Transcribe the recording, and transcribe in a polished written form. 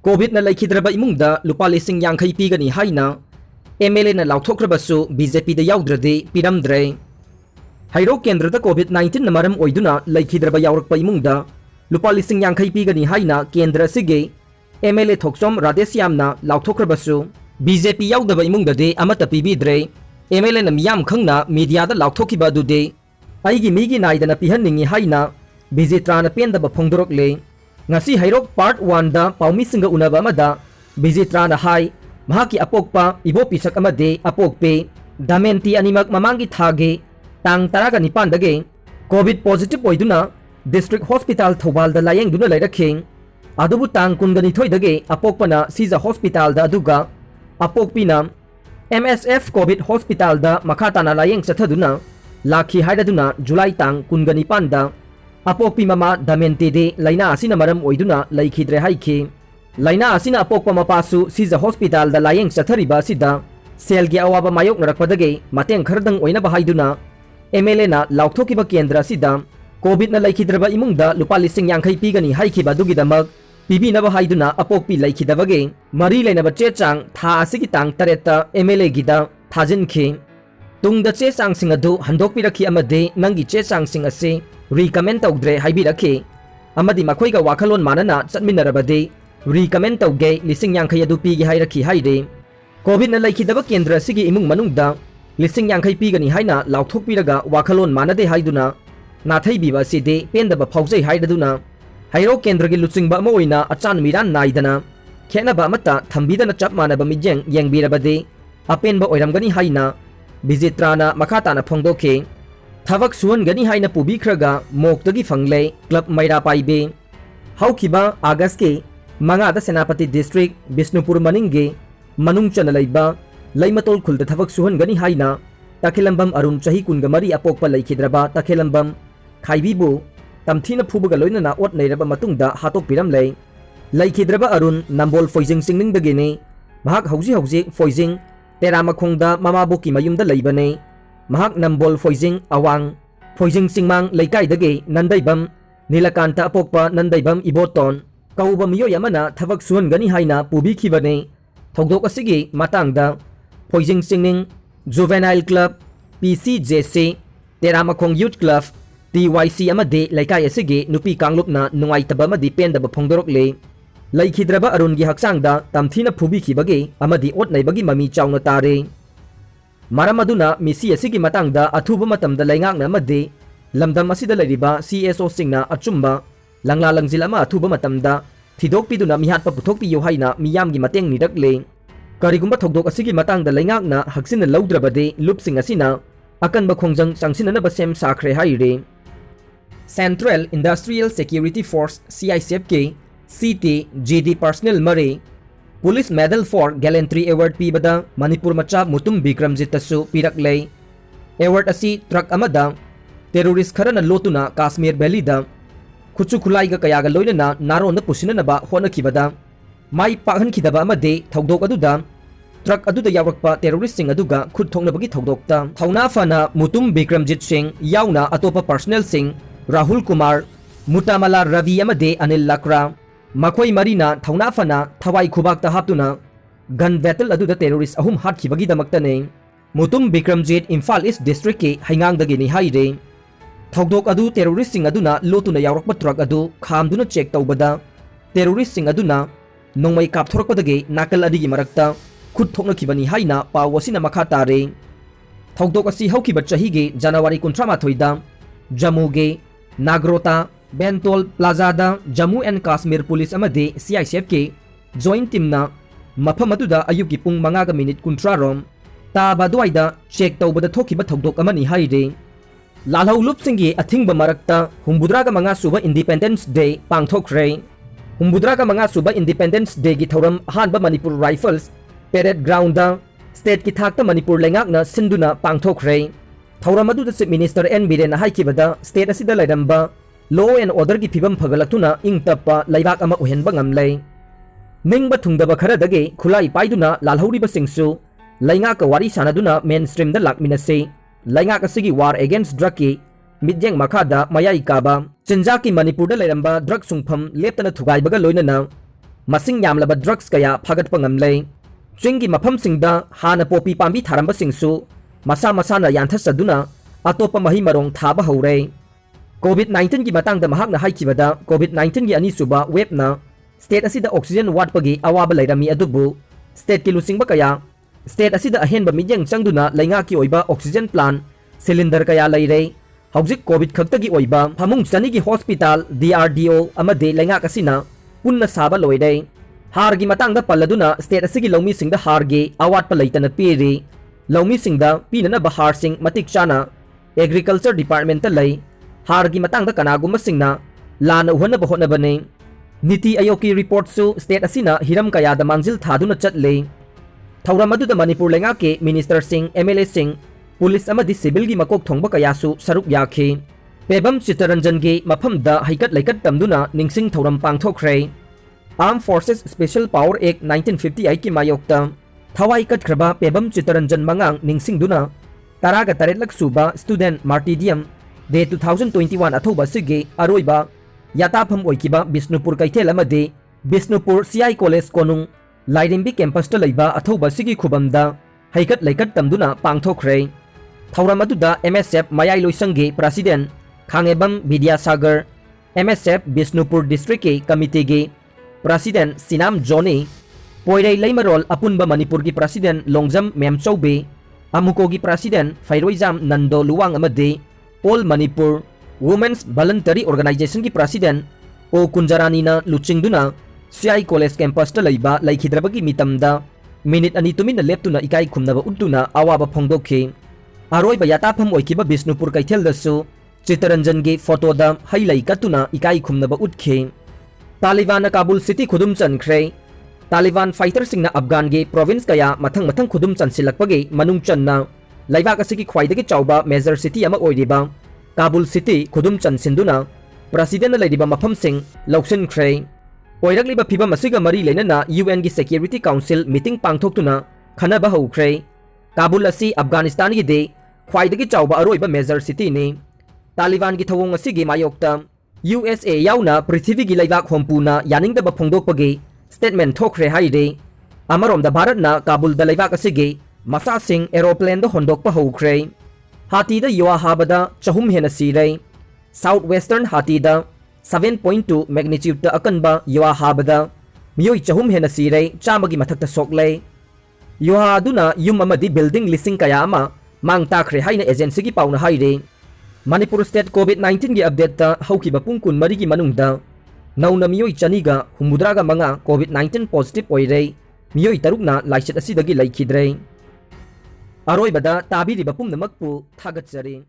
Covid न Leikhidraba Emungda Lupa Lising Pigani Haina MLA na Laothokhrabasu BJPda Yaodrad Pirmdre Hairo Kendrada COVID-19 na maram oiduna Leikhidraba Yaorakpa Emungda Lupa Lising Pigani Haina Kendra Sige MLA Thoksom Radesyamna Laothokhrabasu BJP Yaodaba Emungda de Amata Pirmdre MLA na miyam khangna media da Laothokhiba du de Aigi migi naidana pihanningi Haina BJPda na pendaba phongdorokle ngasi hairok part 1 da paumi singa unaba amada BJPda na hai mahaki apokpa ibo pisak amade apokpe damenti animak mamangi thage tang taraga nipan dage covid positive oiduna district hospital thobal da layeng duna lairakhe adubu tang kungani thoi dage apokpana siza hospital da aduga apokpina MSF covid hospital da makata na layeng sathaduna lakhi haidaduna July tang kungani panda apokpi mama damenti de laina asina maram oiduna Leikhidraba haikhe laina asina apokpa mapasu siza hospital da layeng sathariba sida selgi awaba mayok narakpadage mateng khardang oina bahaiduna MLA na Laothokiba kendra sida covid na Leikhidraba Emungda Lupa Lising Pigani haikhiba dugidamak pibi na bahaiduna apokpi Leikhidrabage mari leinaba che chang tha asigi tang tareta MLA gida thajinkhe tungda che chang sing adu handokpirakhi amade nangi che chang sing ase recommend tawdre haibirake amadi makhoiga wakhalon manana chatminarabade recommend tawge lising adu pigi hairaki haire covid na Leikhidraba kendra sigi imung manungda lising pigani haina Laothokpiraga wakhalon manade haiduna nathai biba side pendaba phaujai haidaduna hairo kendra gi luchingba ma oina achan miran naidana khenaba amata thambidana chap manaba mijeng yengbirabade apenba oiramgani haina BJPda na makata na phongdokhe Thavak suan gani haina pubikhraga moktagi fangle club maira paibe haukiba August ke manga da Senapati district Bisnupur maninge manung chana laiba laimatol khulda thavak suhan gani haina takhilambam arun chahi kungamari apokpa Leikhidraba takhilambam khaibibu tamthina phubaga loinana ot neiraba matungda hatok piram lei Leikhidraba arun nambol foijing singning dagene mahak hauji foijing teramakhongda mamaboki mayumda leibane mahak nambol foijing awang foijing singmang leikai dage nandaibam nilakanta apokpa nandaibam iboton kauba miyo yamana thavak suan gani haina pubi khibane thogdok asigi matangda foijing singning juvenile club PCJC teramakhong youth club TYC amade leikai asigi nupi kanglupna nungaitaba amadi pendaba phongdorokle Leikhidraba arungi haksangda tamthina phubi khibage amadi otnaibagi mami chawna tare Maramaduna misi asigi matangda athuba matamda laingakna amade lamdam asida leriba CSO singna achumba langla langjil ama athuba matamda thidokpiduna mihatpa puthokpiyo haina miyamgi mateng nirakle karigumba thogdok asigi matangda laingakna haksina lawdrabade lupsing asina akanba khongjang changsinana sem sakhre haire Central Industrial Security Force CISF ke CT GD personnel mare Police Medal for Gallantry Award pibada Manipur macha mutum Bikramjit tasu piraklei award asi truck amada terrorist kharana lotuna Kashmir Valley da khuchu khulaiga kayaga loinana naronda pusinanaba honakibada mai pakhan khidaba amade thogdok aduda truck aduda yawrakpa terrorist sing aduga khut thongnabagi thogdokta thauna fana mutum Bikramjit Singh yauna atopa personnel sing Rahul Kumar Mutamala Ravi amade Anil Lakra Makhoi marina thauna fana thawai khubak ta haptuna gun battle aduda terrorist ahum hatkibagi damaktane mutum Bikramjit Imphal East district ke haingang dagini haire thogdok adu terrorist sing aduna lotuna yawrakpa truck adu khamduna check tawbada terrorist sing aduna nongmai kapthorakpadage nakal adigi marakta khut thoknakibani haina pawasina makha tare thogdok asi haukiba chahi ge January 13 da Jammu ge Nagrota Bentol Plaza da Jammu and Kashmir Police amade CISF ke joint team na mafam aduda ayuki pung 5 minute 13 rom ta badwaida check tawbada thokiba thogdok amani haire lalhau lupsingi athingba marakta humbudraga 5 suba Independence Day pangthokre humbudraga 5 suba Independence Day gi thoram hanba Manipur Rifles parade ground da state ki thakta Manipur lengakna sinduna pangthokre thoram aduda Chief Minister N Biren haikibada state asida lairamba law and order ki phibam phagalaktuna ingtapa laibak ama uhenba ngamlei ningba thungdaba kharadage khulai paiduna lalhauriba singsu lainga ka wari sanaduna mainstream da lakminase lainga ka sigi war against drug ki midjeng makhada mayai kaba chinja ki Manipur da lairamba drug sungpham leptana thugaibaga loinana masing yamlaba drugs kaya phagatpa ngamle chinggi mafamsingda hana popi pambi tharambasingsu masa masana yanthasaduna atopa mahi marong thaba hore COVID-19 की matang da mahakna haikibada COVID-19 की anisuba wave na state asida oxygen watpagi awaba lairami adubu state ki lusingba kaya state asida ahenba midyang changduna lainga ki oiba oxygen plant cylinder kaya laire hauzik COVID khaktagi oiba phamung chani ki hospital DRDO amade lainga kasina punna saba loide har gi matang da palladuna state asigi lomi singda har ge awat pa laitana piri lomi singda pinana bahar sing matik chana agriculture department ta lai har gi matang da kanaguma singna lana uhana bahona bane niti ayoki report su state asina hiram kaya da manjil thaduna chatle thauram adu da manipur lenga ke minister sing MLA sing police amadi civil gi makok thongba kaya su saruk yakhe pebam chitaranjan gi mafam da haikat laikat tamduna ningsing thauram pangthokre Armed Forces Special Power Act 1958 ki mayokta thawai katkraba pebam chitaranjan mangang ningsing duna taraga taret lak suba student martyrdom de 2021 athoba sige aroiba yatapham oikiba Bisnupur kaithel amade Bisnupur CI College konung Lairimbi campus ta leiba athoba sigi khubamda haikat laikat tamduna pangthokre thauram aduda MSF mayai loisange president Khangebam Vidyasagar MSF Bisnupur district ke committee ge president Sinam Johnny Poirei Leimarol apunba Manipur ki president Longjam Memchobe Amuko ki president Fairoizam Nando Luwang amade All Manipur Women's Voluntary Organization ki president O Kunjarani na luchingduna CI College campus ta leiba Leikhidraba ki mitamda minute ani tumina leptuna ikai khumnaba uttuna awaba phongdokhi aroiba yatapham oikiba Bisnupur kaithel dasu chitaranjan ge photo da hailai katuna ikai khumnaba utkhe Taliban Kabul city khudum chankhre Taliban fighter singna Afghan ge province kaya mathang khudum chansilakpage manung channa laibak asigi khwaidagi chawba major city ama oiriba Kabul city khudum chansinduna president laidiba mafam sing loksin khre oiragliba phibam asiga mari lenana UN gi security council meeting pangthoktuna khanaba haukhre Kabul asi Afghanistan gi de khwaidagi chawba aroiba major city ni Taliban gi thawong asigi mayokta USA yauna prithvi gi laibak hompuna yaningdaba phongdokpage statement thokre haide amarom da Bharat na Kabul da laibak asigi Masa sing aeroplane da hondokpa haukhre hati da yuwa habada chahum hena sirei southwestern hati da 7.2 magnitude da akanba yuwa habada miyoi chahum hena sirei chamagi mathakta sokle yuwa aduna yum amadi building lising kaya ama mang takre haina agency gi pauna haire Manipur state COVID-19 gi update ta haukiba pungkun mari gi manungda nauna miyoi chaniga humudraga manga COVID-19 positive oirei miyoi tarukna laichet asidagi laikhidre Aroibada tabiriba pumnamakpu thagatjari